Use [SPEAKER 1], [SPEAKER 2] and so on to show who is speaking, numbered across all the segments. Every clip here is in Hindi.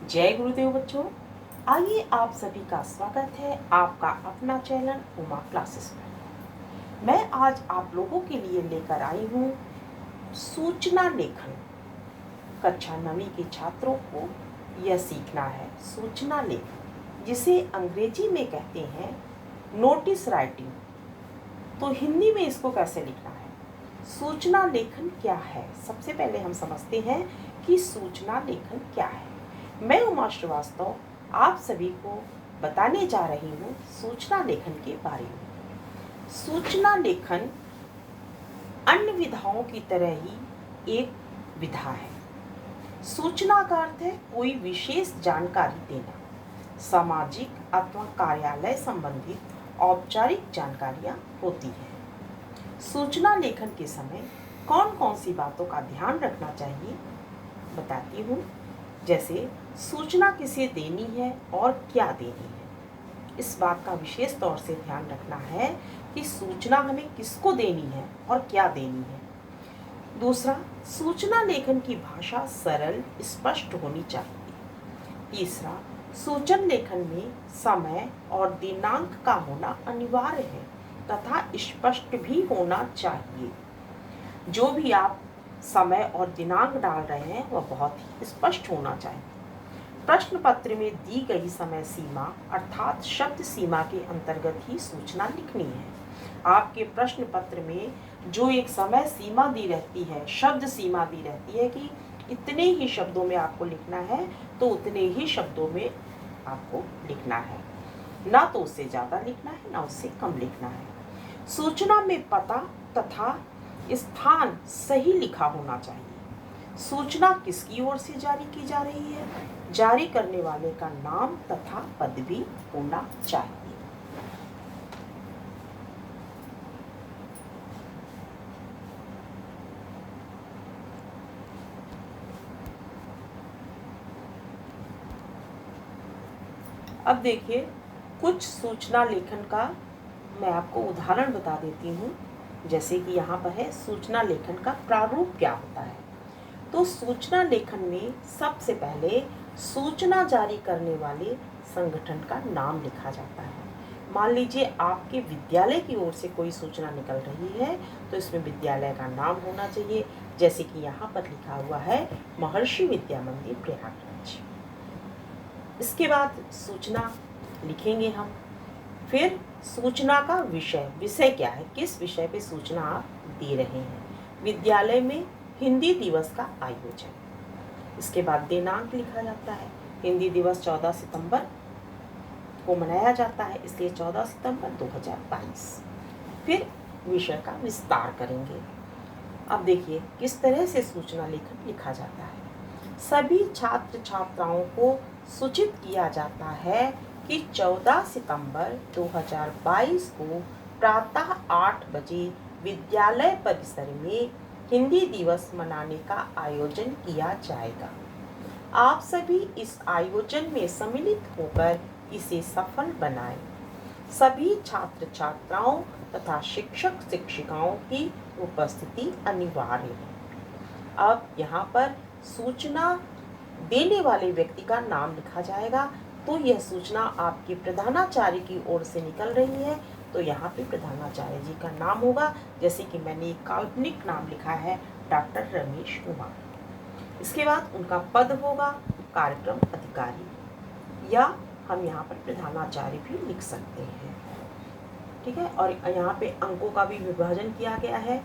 [SPEAKER 1] जय गुरुदेव बच्चों। आइए आप सभी का स्वागत है आपका अपना चैनल उमा क्लासेस में। मैं आज आप लोगों के लिए लेकर आई हूँ सूचना लेखन। कक्षा 9वीं के छात्रों को यह सीखना है सूचना लेखन, जिसे अंग्रेजी में कहते हैं नोटिस राइटिंग। तो हिंदी में इसको कैसे लिखना है? सूचना लेखन क्या है? सबसे पहले हम समझते हैं कि सूचना लेखन क्या है। मैं उमा श्रीवास्तव आप सभी को बताने जा रही हूँ सूचना लेखन के बारे में। सूचना लेखन अन्य विधाओं की तरह ही एक विधा है। सूचना का अर्थ है कोई विशेष जानकारी देना। सामाजिक अथवा कार्यालय संबंधित औपचारिक जानकारियाँ होती हैं। सूचना लेखन के समय कौन कौन सी बातों का ध्यान रखना चाहिए बताती हूँ। जैसे सूचना किसे देनी है और क्या देनी है। इस बात का विशेष तौर से ध्यान रखना है कि सूचना हमें किसको देनी है और क्या देनी है। दूसरा, सूचना लेखन की भाषा सरल स्पष्ट होनी चाहिए। तीसरा, सूचना लेखन में समय और दिनांक का होना अनिवार्य है तथा स्पष्ट भी होना चाहिए। जो भी आप समय और दिनांक डाल रहे हैं वह बहुत ही स्पष्ट होना चाहिए। प्रश्न पत्र में दी गई समय सीमा अर्थात शब्द सीमा के अंतर्गत ही सूचना लिखनी है। आपके प्रश्न पत्र में जो एक समय सीमा दी रहती है, शब्द सीमा दी रहती है कि इतने ही शब्दों में आपको लिखना है, तो उतने ही शब्दों में आपको लिखना है, ना तो उससे ज़्यादा लिखना है ना उससे कम लिखना है। सूचना में पता तथा स्थान सही लिखा होना चाहिए। सूचना किसकी ओर से जारी की जा रही है, जारी करने वाले का नाम तथा पद भी होना चाहिए। अब देखिए, कुछ सूचना लेखन का मैं आपको उदाहरण बता देती हूँ। जैसे कि यहाँ पर है सूचना लेखन का प्रारूप क्या होता है। तो सूचना लेखन में सबसे पहले सूचना जारी करने वाले संगठन का नाम लिखा जाता है। मान लीजिए आपके विद्यालय की ओर से कोई सूचना निकल रही है, तो इसमें विद्यालय का नाम होना चाहिए। जैसे कि यहाँ पर लिखा हुआ है महर्षि विद्या मंदिर प्रयागराज। इसके बाद सूचना लिखेंगे हम। फिर सूचना का विषय क्या है, किस विषय पे सूचना आप दे रहे हैं। विद्यालय में हिंदी दिवस का आयोजन। इसके बाद दिनांक लिखा जाता है। हिंदी दिवस 14 सितंबर को मनाया जाता है, इसलिए 14 सितंबर 2022। फिर विषय का विस्तार करेंगे। अब देखिए किस तरह से सूचना लेखन लिखा जाता है। सभी छात्र छात्राओं को सूचित किया जाता है कि 14 सितंबर 2022 को प्रातः 8 बजे विद्यालय परिसर में हिंदी दिवस मनाने का आयोजन किया जाएगा। आप सभी इस आयोजन में सम्मिलित होकर इसे सफल बनाएं। सभी छात्र छात्राओं तथा शिक्षक शिक्षिकाओं की उपस्थिति अनिवार्य है। अब यहाँ पर सूचना देने वाले व्यक्ति का नाम लिखा जाएगा। तो यह सूचना आपके प्रधानाचार्य की ओर से निकल रही है, तो यहाँ पे प्रधानाचार्य जी का नाम होगा। जैसे कि मैंने एक काल्पनिक नाम लिखा है डॉक्टर रमेश कुमार। इसके बाद उनका पद होगा कार्यक्रम अधिकारी, या हम यहाँ पर प्रधानाचार्य भी लिख सकते हैं। ठीक है। और यहाँ पे अंकों का भी विभाजन किया गया है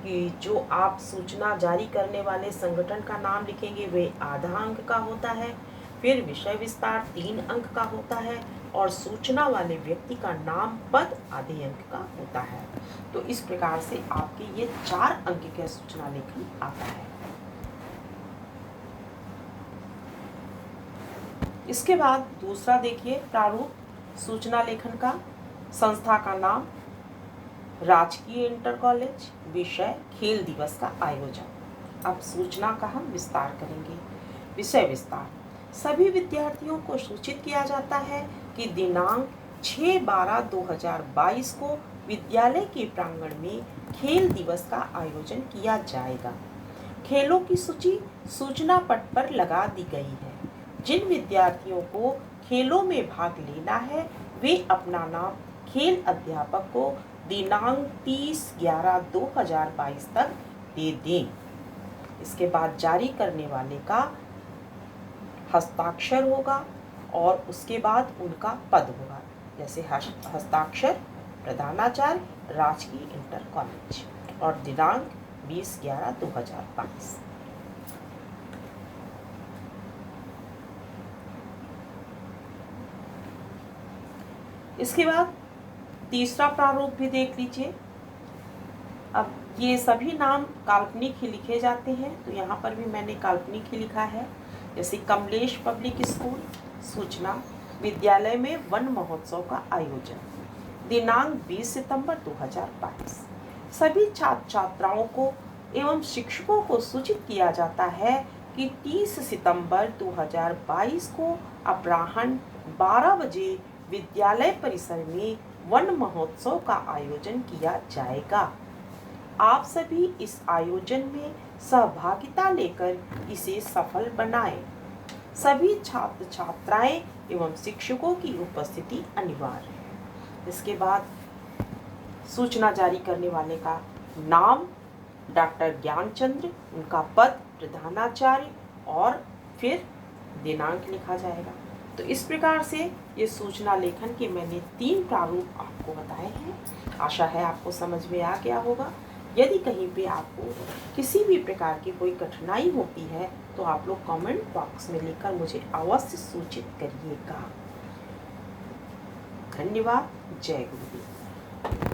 [SPEAKER 1] कि जो आप सूचना जारी करने वाले संगठन का नाम लिखेंगे वे आधा अंक का होता है। फिर विषय विस्तार 3 अंक का होता है और सूचना वाले व्यक्ति का नाम पद आधे अंक का होता है। तो इस प्रकार से आपके ये 4 अंक का सूचना लेखन आता है। इसके बाद दूसरा देखिए प्रारूप सूचना लेखन का। संस्था का नाम राजकीय इंटर कॉलेज, विषय खेल दिवस का आयोजन। अब सूचना का हम विस्तार करेंगे। विषय विस्तार, सभी विद्यार्थियों को सूचित किया जाता है कि दिनांक 6/12/2022 को विद्यालय के प्रांगण में खेल दिवस का आयोजन किया जाएगा। खेलों की सूची सूचना पट पर लगा दी गई है। जिन विद्यार्थियों को खेलों में भाग लेना है वे अपना नाम खेल अध्यापक को दिनांक 30/11/2022 तक दे दें। इसके बाद जारी करने वाले का हस्ताक्षर होगा और उसके बाद उनका पद होगा, जैसे हस्ताक्षर प्रधानाचार्य, राजकीय इंटर कॉलेज, और दिनांक 20/11/2022। इसके बाद तीसरा प्रारूप भी देख लीजिए। अब ये सभी नाम काल्पनिक ही लिखे जाते हैं, तो यहाँ पर भी मैंने काल्पनिक ही लिखा है। जैसे कमलेश पब्लिक स्कूल, सूचना विद्यालय में वन महोत्सव का आयोजन, दिनांक 20 सितंबर 2022। सभी छात्र छात्राओं को एवं शिक्षकों को सूचित किया जाता है कि 30 सितंबर 2022 को अपराह्न 12 बजे विद्यालय परिसर में वन महोत्सव का आयोजन किया जाएगा। आप सभी इस आयोजन में सहभागिता लेकर इसे सफल बनाएं। सभी छात्र छात्राएं एवं शिक्षकों की उपस्थिति अनिवार्य है। इसके बाद सूचना जारी करने वाले का नाम डॉक्टर ज्ञानचंद्र, उनका पद प्रधानाचार्य, और फिर दिनांक लिखा जाएगा। तो इस प्रकार से ये सूचना लेखन के मैंने 3 प्रारूप आपको बताए हैं। आशा है आपको समझ में आ गया होगा। यदि कहीं पे आपको किसी भी प्रकार की कोई कठिनाई होती है तो आप लोग कमेंट बॉक्स में लिखकर मुझे अवश्य सूचित करिएगा। धन्यवाद। जय गुरुदेव।